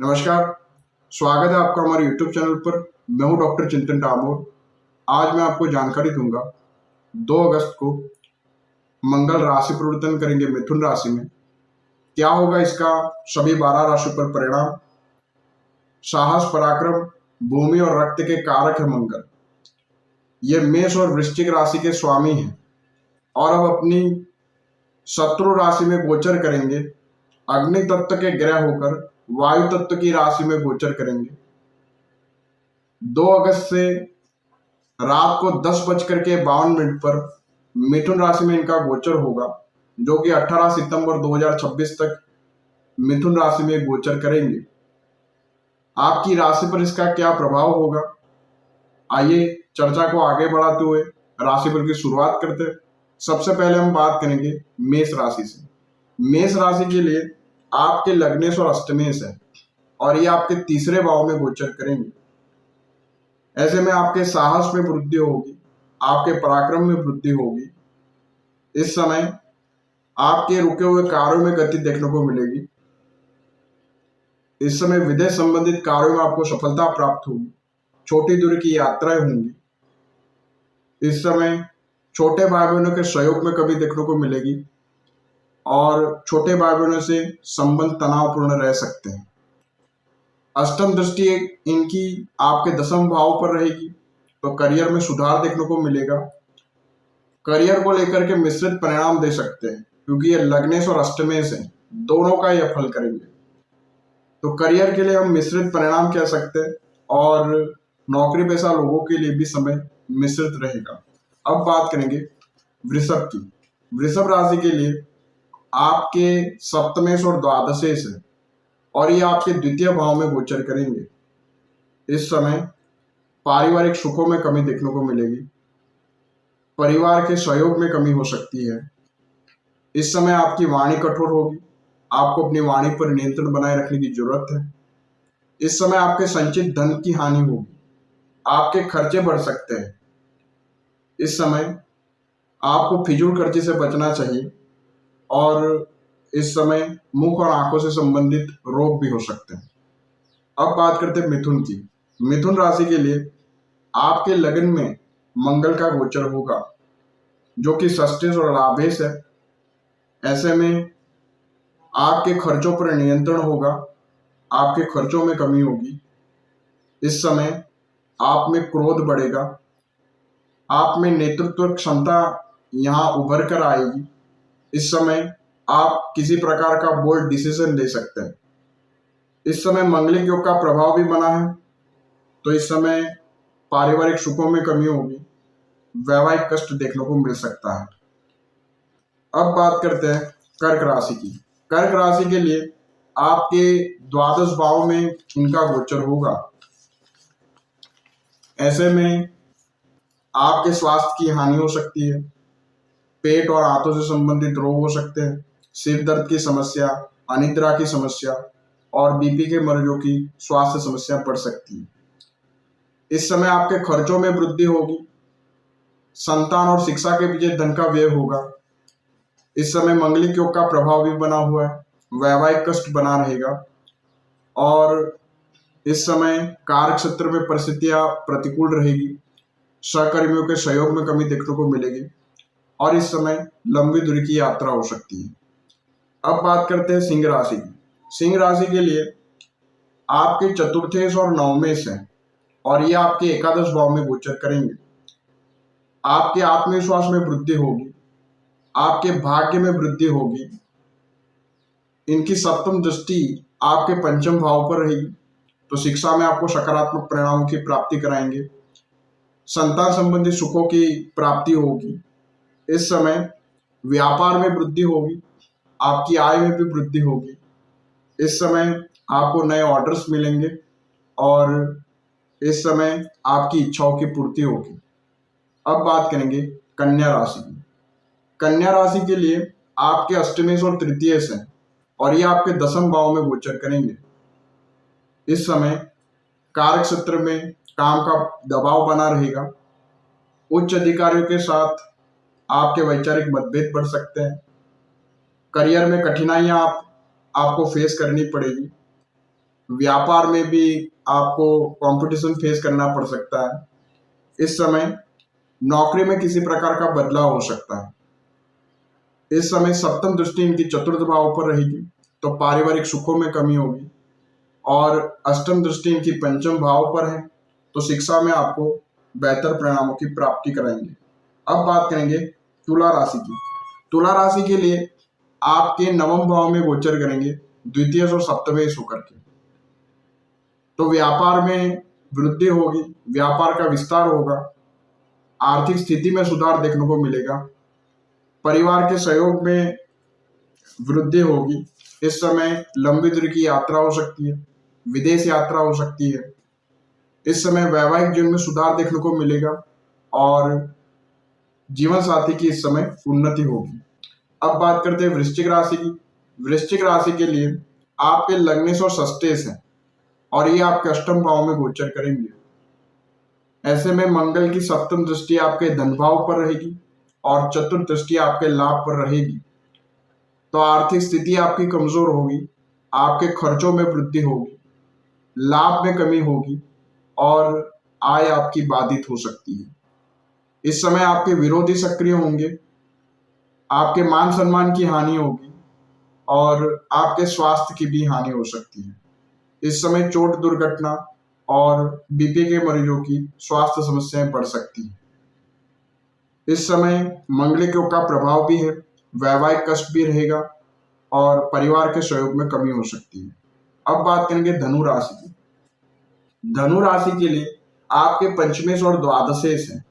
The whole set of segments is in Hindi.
नमस्कार। स्वागत है आपका हमारे YouTube चैनल पर। मैं हूं डॉक्टर चिंतन डामोर। आज मैं आपको जानकारी दूंगा 2 अगस्त को मंगल राशि परिवर्तन करेंगे मिथुन राशि में। क्या होगा इसका सभी 12 राशि पर परिणाम। साहस, पराक्रम, भूमि और रक्त के कारक है मंगल। ये मेष और वृश्चिक राशि के स्वामी हैं और अब अपनी शत्रु राशि में गोचर करेंगे। अग्नि तत्व के ग्रह होकर वायु तत्व की राशि में गोचर करेंगे। 2 अगस्त से रात को 10:52 पर मिथुन राशि में इनका गोचर होगा, जो कि 18 सितंबर 2026 तक मिथुन राशि में गोचर करेंगे। आपकी राशि पर इसका क्या प्रभाव होगा, आइए चर्चा को आगे बढ़ाते हुए राशिफल की शुरुआत करते हैं। सबसे पहले हम बात करेंगे मेष राशि से। मेष राशि के लिए आपके लग्नेश और अष्टमेश है और ये आपके तीसरे भाव में गोचर करेंगे। ऐसे में आपके साहस में वृद्धि होगी, आपके पराक्रम में वृद्धि होगी। इस समय आपके रुके हुए कार्यों में गति देखने को मिलेगी। इस समय विदेश संबंधित कार्यों में आपको सफलता प्राप्त होगी। छोटी दूरी की यात्राएं होंगी। इस समय छोटे भाई बहनों के सहयोग में कमी देखने को मिलेगी और छोटे भाई बहनों से संबंध तनावपूर्ण रह सकते हैं। अष्टम दृष्टि इनकी आपके 10वें भाव पर रहेगी, तो करियर में सुधार देखने को मिलेगा। करियर को लेकर के मिश्रित परिणाम दे सकते हैं, क्योंकि ये लग्नेश और अष्टमेश हैं, दोनों का यह फल करेंगे। तो करियर के लिए हम मिश्रित परिणाम कह सकते हैं और नौकरी पेशा लोगों के लिए भी समय मिश्रित रहेगा। अब बात करेंगे वृषभ की। वृषभ राशि के लिए आपके सप्तमेश और द्वादशेश है और ये आपके द्वितीय भाव में गोचर करेंगे। इस समय पारिवारिक सुखों में कमी देखने को मिलेगी। परिवार के सहयोग में कमी हो सकती है। इस समय आपकी वाणी कठोर होगी। आपको अपनी वाणी पर नियंत्रण बनाए रखने की जरूरत है। इस समय आपके संचित धन की हानि होगी। आपके खर्चे बढ़ सकते हैं। इस समय आपको फिजूल खर्चे से बचना चाहिए और इस समय मुख और आंखों से संबंधित रोग भी हो सकते हैं। अब बात करते हैं मिथुन की। मिथुन राशि के लिए आपके लगन में मंगल का गोचर होगा, जो कि षष्ठेश और लाभेश है। ऐसे में आपके खर्चों पर नियंत्रण होगा। आपके खर्चों में कमी होगी। इस समय आप में क्रोध बढ़ेगा। आप में नेतृत्व क्षमता यहाँ उभर कर आएगी। इस समय आप किसी प्रकार का बोल्ड डिसीजन ले सकते हैं। इस समय मंगलिक योग का प्रभाव भी बना है, तो इस समय पारिवारिक सुखों में कमी होगी। वैवाहिक कष्ट देखने को मिल सकता है। अब बात करते हैं कर्क राशि की। कर्क राशि के लिए आपके द्वादश भाव में इनका गोचर होगा। ऐसे में आपके स्वास्थ्य की हानि हो सकती है। पेट और आंतों से संबंधित रोग हो सकते हैं। सिर दर्द की समस्या, अनिद्रा की समस्या और बीपी के मरीजों की स्वास्थ्य समस्या बढ़ सकती है। इस समय आपके खर्चों में वृद्धि होगी। संतान और शिक्षा के पीछे धन का व्यय होगा। इस समय मंगलिक योग का प्रभाव भी बना हुआ है। वैवाहिक कष्ट बना रहेगा और इस समय कार्य क्षेत्र में परिस्थितियां प्रतिकूल रहेगी। सहकर्मियों के सहयोग में कमी देखने को मिलेगी और इस समय लंबी दूरी की यात्रा हो सकती है। अब बात करते हैं सिंह राशि की। सिंह राशि के लिए आपके चतुर्थेश और नवमेश है और ये आपके एकादश भाव में गोचर करेंगे। आपके आत्मविश्वास में वृद्धि होगी। आपके भाग्य में वृद्धि होगी। इनकी सप्तम दृष्टि आपके पंचम भाव पर रहेगी, तो शिक्षा में आपको सकारात्मक परिणामों की प्राप्ति कराएंगे। संतान संबंधी सुखों की प्राप्ति होगी। इस समय व्यापार में वृद्धि होगी। आपकी आय में भी वृद्धि होगी। इस समय आपको नए ऑर्डर्स मिलेंगे और इस समय आपकी इच्छाओं की पूर्ति होगी। अब बात करेंगे कन्या राशि की। कन्या राशि के लिए आपके अष्टमेश और तृतीयेश हैं और ये आपके 10वें भाव में गोचर करेंगे। इस समय कार्य क्षेत्र में काम का दबाव बना रहेगा। उच्च अधिकारियों के साथ आपके वैचारिक मतभेद बढ़ सकते हैं। करियर में कठिनाइयां आपको फेस करनी पड़ेगी। व्यापार में भी आपको कंपटीशन फेस करना पड़ सकता है। इस समय नौकरी में किसी प्रकार का बदलाव हो सकता है। इस समय सप्तम दृष्टि इनकी चतुर्थ भाव पर रहेगी, तो पारिवारिक सुखों में कमी होगी। और अष्टम दृष्टि इनकी पंचम भाव पर है, तो शिक्षा में आपको बेहतर परिणामों की प्राप्ति कराएंगे। अब बात करेंगे तुला राशि की। तुला राशि के लिए आपके नवम भाव में गोचर करेंगे द्वितीय और सप्तमेश होकर के, तो व्यापार में वृद्धि होगी, व्यापार का विस्तार होगा, आर्थिक स्थिति में सुधार देखने को मिलेगा, परिवार के सहयोग में वृद्धि होगी। इस समय लंबी दूरी की यात्रा हो सकती है, विदेश यात्रा हो सकती है। इस समय वैवाहिक जीवन में सुधार देखने को मिलेगा और जीवन साथी की इस समय उन्नति होगी। अब बात करते हैं वृश्चिक राशि की। वृश्चिक राशि के लिए आपके लग्नेश और षष्ठेश हैं और ये आपके अष्टम भाव में गोचर करेंगे। ऐसे में मंगल की सप्तम दृष्टि आपके धन भाव पर रहेगी और चतुर्थ दृष्टि आपके लाभ पर रहेगी, तो आर्थिक स्थिति आपकी कमजोर होगी, आपके खर्चों में वृद्धि होगी, लाभ में कमी होगी और आय आपकी बाधित हो सकती है। इस समय आपके विरोधी सक्रिय होंगे, आपके मान सम्मान की हानि होगी और आपके स्वास्थ्य की भी हानि हो सकती है। इस समय चोट दुर्घटना और बीपी के मरीजों की स्वास्थ्य समस्याएं बढ़ सकती हैं। इस समय मंगलिक योग का प्रभाव भी है, वैवाहिक कष्ट भी रहेगा और परिवार के सहयोग में कमी हो सकती है। अब बात करेंगे धनु राशि की। धनु राशि के लिए आपके पंचमेश और द्वादशेश हैं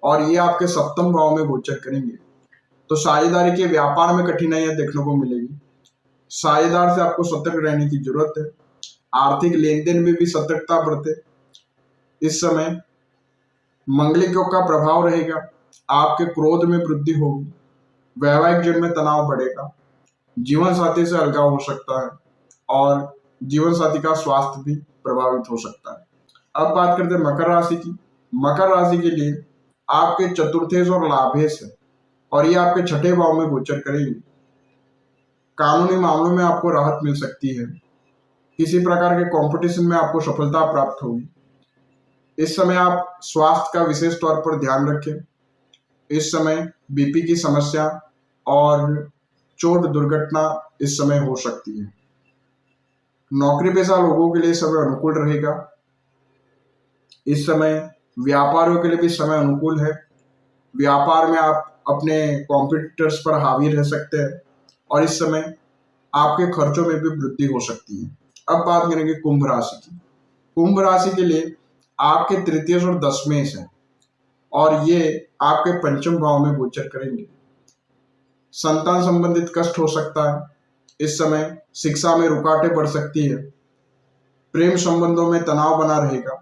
और ये आपके सप्तम भाव में गोचर करेंगे, तो साझेदारी के व्यापार में कठिनाइयां देखने को मिलेगी। साझेदार से आपको सतर्क रहने की जरूरत है। आर्थिक लेन देन में भी सतर्कता बरते। इस समय मंगलिक योग का प्रभाव रहेगा, आपके क्रोध में वृद्धि होगी, वैवाहिक जीवन में तनाव बढ़ेगा, जीवन साथी से अलगाव हो सकता है और जीवन साथी का स्वास्थ्य भी प्रभावित हो सकता है। अब बात करते हैं मकर राशि की। मकर राशि के लिए आपके चतुर्थेश और लाभेश है और ये आपके छठे भाव में गोचर करेंगे। कानूनी मामलों में आपको राहत मिल सकती है, किसी प्रकार के कंपटीशन में आपको सफलता प्राप्त होगी। इस समय आप स्वास्थ्य का विशेष तौर पर ध्यान रखें। इस समय बीपी की समस्या और चोट दुर्घटना इस समय हो सकती है। नौकरी पेशा लोगों के लिए समय अनुकूल रहेगा। इस समय व्यापारियों के लिए भी समय अनुकूल है। व्यापार में आप अपने कॉम्पिटिटर्स पर हावी रह सकते हैं और इस समय आपके खर्चों में भी वृद्धि हो सकती है। अब बात करेंगे कुंभ राशि की। कुंभ राशि के लिए आपके तृतीय और दशमेश है और ये आपके पंचम भाव में गोचर करेंगे। संतान संबंधित कष्ट हो सकता है। इस समय शिक्षा में रुकावटें बढ़ सकती है। प्रेम संबंधों में तनाव बना रहेगा।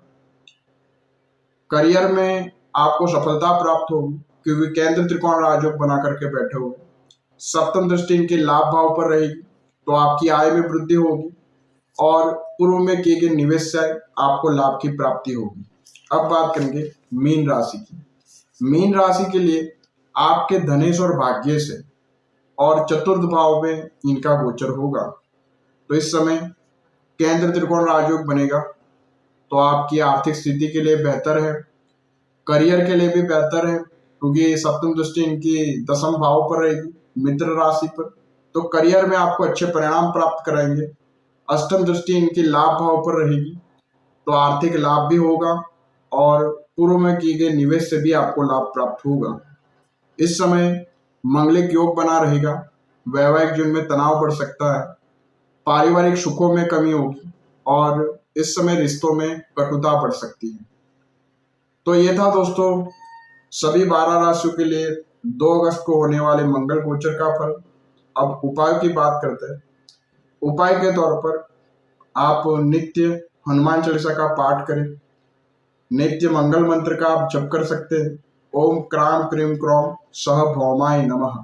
करियर में आपको सफलता प्राप्त होगी क्योंकि केंद्र त्रिकोण राजयोग बना करके बैठे हुए। सप्तम दृष्टि इनके लाभ भाव पर रहेगी, तो आपकी आय में वृद्धि होगी और पूर्व में किए गए निवेश से आपको लाभ की प्राप्ति होगी। अब बात करेंगे मीन राशि की। मीन राशि के लिए आपके धनेश और भाग्येश है और चतुर्थ भाव में इनका गोचर होगा, तो इस समय केंद्र त्रिकोण राजयोग बनेगा, तो आपकी आर्थिक स्थिति के लिए बेहतर है, करियर के लिए भी बेहतर है क्योंकि सप्तम दृष्टि इनकी दसम भाव पर रहेगी, मित्र राशि पर, तो करियर में आपको अच्छे परिणाम प्राप्त कराएंगे। अष्टम दृष्टि इनकी लाभ भाव पर रहेगी, तो आर्थिक लाभ भी होगा और पूर्व में किए गए निवेश से भी आपको लाभ प्राप्त होगा। इस समय मंगलिक योग बना रहेगा, वैवाहिक जीवन में तनाव बढ़ सकता है, पारिवारिक सुखों में कमी होगी और इस समय रिश्तों में कटुता बढ़ सकती है। तो ये था दोस्तों सभी 12 राशियों के लिए 2 अगस्त को होने वाले मंगल गोचर का फल। अब उपाय की बात करते हैं। उपाय के तौर पर आप नित्य हनुमान चालीसा का पाठ करें, नित्य मंगल मंत्र का आप जप कर सकते हैं। ओम क्राम क्रीम क्रौम सह भौमाय नमः,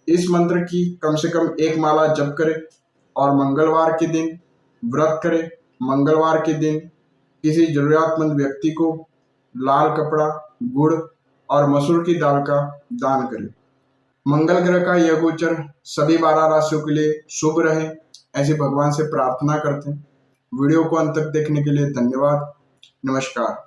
इस मंत्र की कम से कम 1 माला जप करें और मंगलवार के दिन व्रत करें। मंगलवार के दिन किसी जरूरतमंद व्यक्ति को लाल कपड़ा, गुड़ और मसूर की दाल का दान करें। मंगल ग्रह का यह गोचर सभी 12 राशियों के लिए शुभ रहे, ऐसे भगवान से प्रार्थना करते हैं। वीडियो को अंत तक देखने के लिए धन्यवाद। नमस्कार।